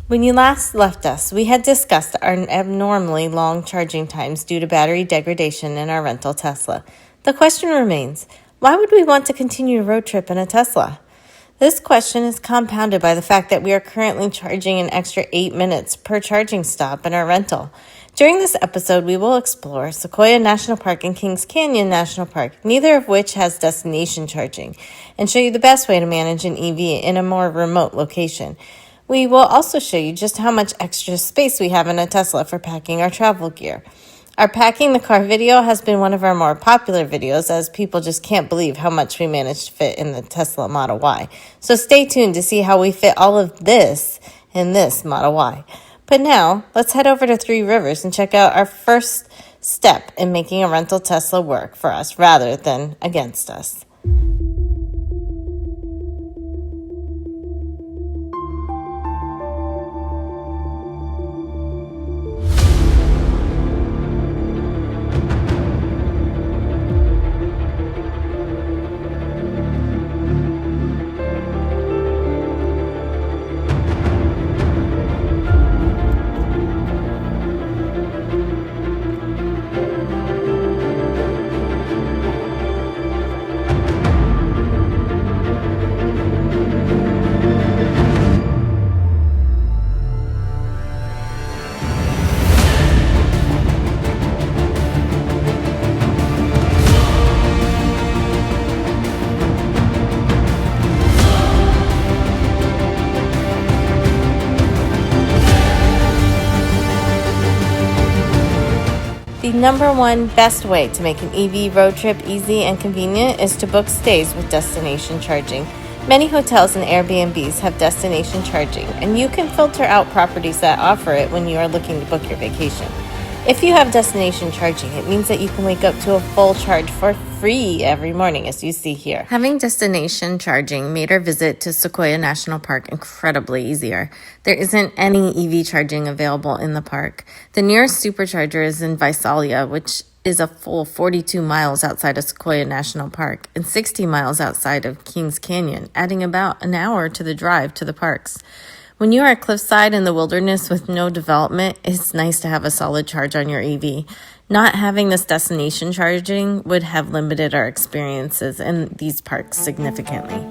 When you last left us, we had discussed our abnormally long charging times due to battery degradation in our rental Tesla. The question remains, why would we want to continue a road trip in a Tesla? This question is compounded by the fact that we are currently charging an extra 8 minutes per charging stop in our rental. During this episode, we will explore Sequoia National Park and Kings Canyon National Park, neither of which has destination charging, and show you the best way to manage an EV in a more remote location. We will also show you just how much extra space we have in a Tesla for packing our travel gear. Our packing the car video has been one of our more popular videos, as people just can't believe how much we managed to fit in the Tesla Model Y. So stay tuned to see how we fit all of this in this Model Y. But now, let's head over to Three Rivers and check out our first step in making a rental Tesla work for us rather than against us. The number one best way to make an EV road trip easy and convenient is to book stays with destination charging. Many hotels and Airbnbs have destination charging, and you can filter out properties that offer it when you are looking to book your vacation. If you have destination charging, it means that you can wake up to a full charge for free every morning, as you see here. Having destination charging made our visit to Sequoia National Park incredibly easier. There isn't any EV charging available in the park. The nearest supercharger is in Visalia, which is a full 42 miles outside of Sequoia National Park and 60 miles outside of Kings Canyon, adding about an hour to the drive to the parks. When you are cliffside in the wilderness with no development, it's nice to have a solid charge on your EV. Not having this destination charging would have limited our experiences in these parks significantly.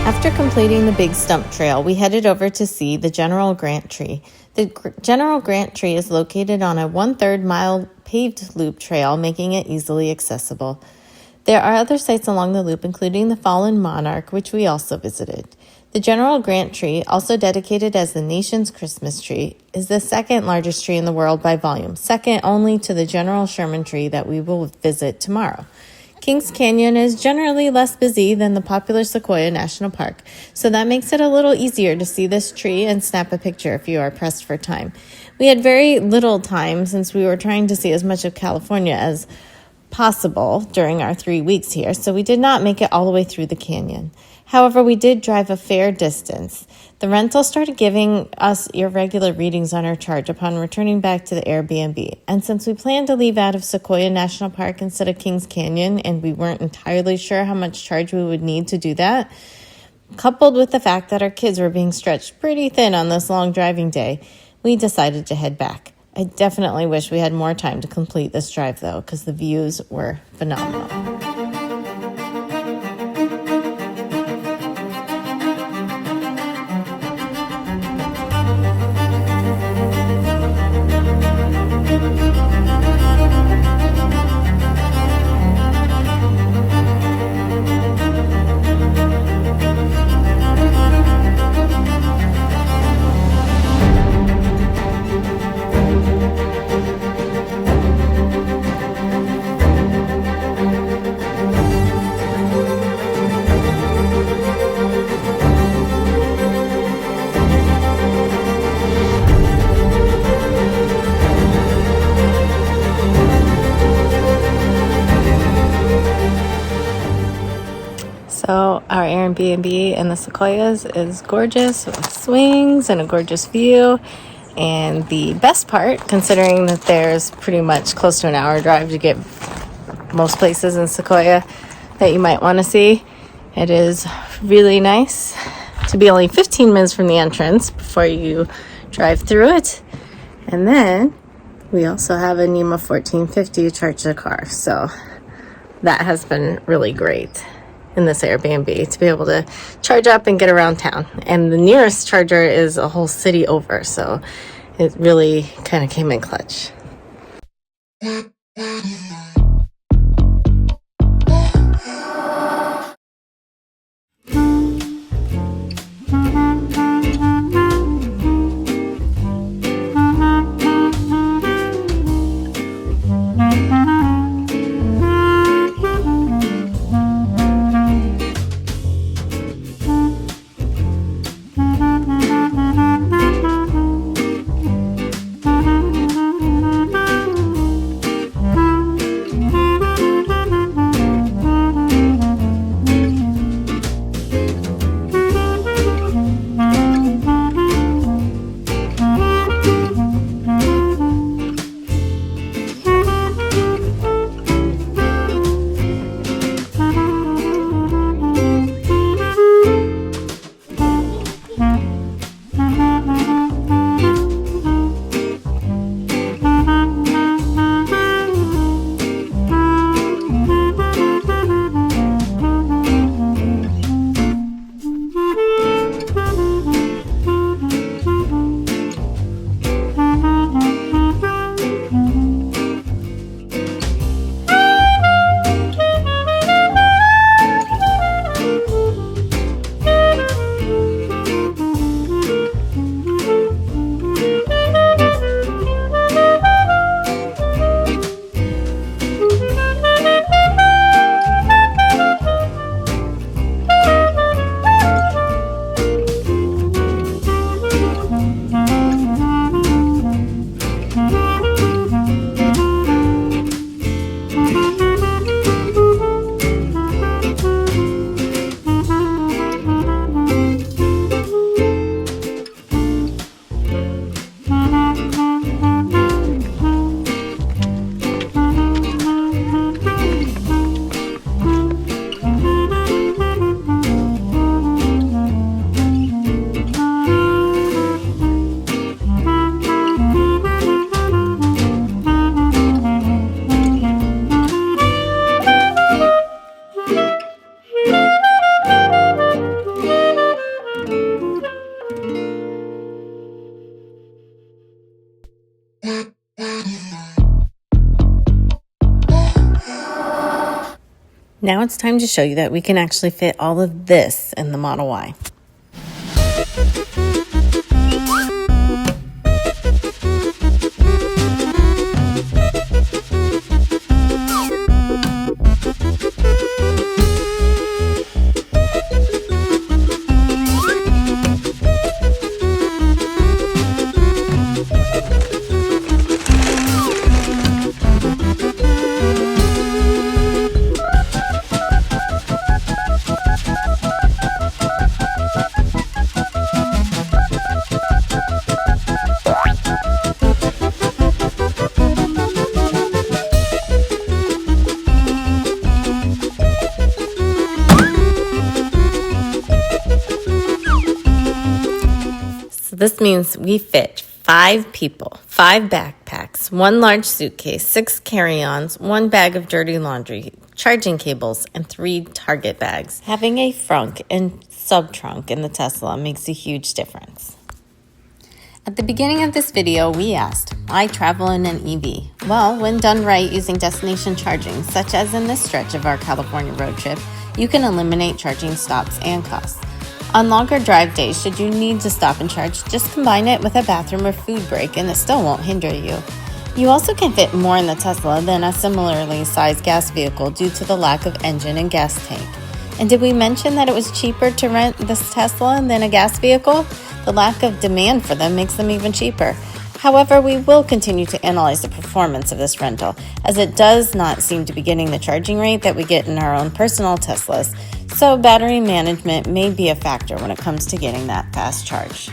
After completing the Big Stump Trail, we headed over to see the General Grant Tree. The General Grant Tree is located on a 1/3 mile paved loop trail, making it easily accessible. There are other sites along the loop, including the Fallen Monarch, which we also visited. The General Grant tree, also dedicated as the nation's Christmas tree, is the second largest tree in the world by volume, second only to the General Sherman tree that we will visit tomorrow. Kings Canyon is generally less busy than the popular Sequoia National Park, so that makes it a little easier to see this tree and snap a picture if you are pressed for time. We had very little time since we were trying to see as much of California as possible during our 3 weeks here, so we did not make it all the way through the canyon. However, we did drive a fair distance. The rental started giving us irregular readings on our charge upon returning back to the Airbnb, and since we planned to leave out of Sequoia National Park instead of Kings Canyon, and we weren't entirely sure how much charge we would need to do that, coupled with the fact that our kids were being stretched pretty thin on this long driving day, we decided to head back. I definitely wish we had more time to complete this drive, though, because the views were phenomenal. So our Airbnb in the Sequoias is gorgeous with swings and a gorgeous view. And the best part, considering that there's pretty much close to an hour drive to get most places in Sequoia that you might want to see, it is really nice to be only 15 minutes from the entrance before you drive through it. And then we also have a Nema 1450 to charge the car. So that has been really great in this Airbnb to be able to charge up and get around town. And the nearest charger is a whole city over, so it really kind of came in clutch. Now it's time to show you that we can actually fit all of this in the Model Y. This means we fit 5 people, 5 backpacks, 1 large suitcase, 6 carry-ons, 1 bag of dirty laundry, charging cables, and 3 Target bags. Having a frunk and sub-trunk in the Tesla makes a huge difference. At the beginning of this video, we asked, why travel in an EV? Well, when done right using destination charging, such as in this stretch of our California road trip, you can eliminate charging stops and costs. On longer drive days, should you need to stop and charge, just combine it with a bathroom or food break and it still won't hinder you. You also can fit more in the Tesla than a similarly sized gas vehicle due to the lack of engine and gas tank. And did we mention that it was cheaper to rent this Tesla than a gas vehicle? The lack of demand for them makes them even cheaper. However, we will continue to analyze the performance of this rental, as it does not seem to be getting the charging rate that we get in our own personal Teslas, so battery management may be a factor when it comes to getting that fast charge.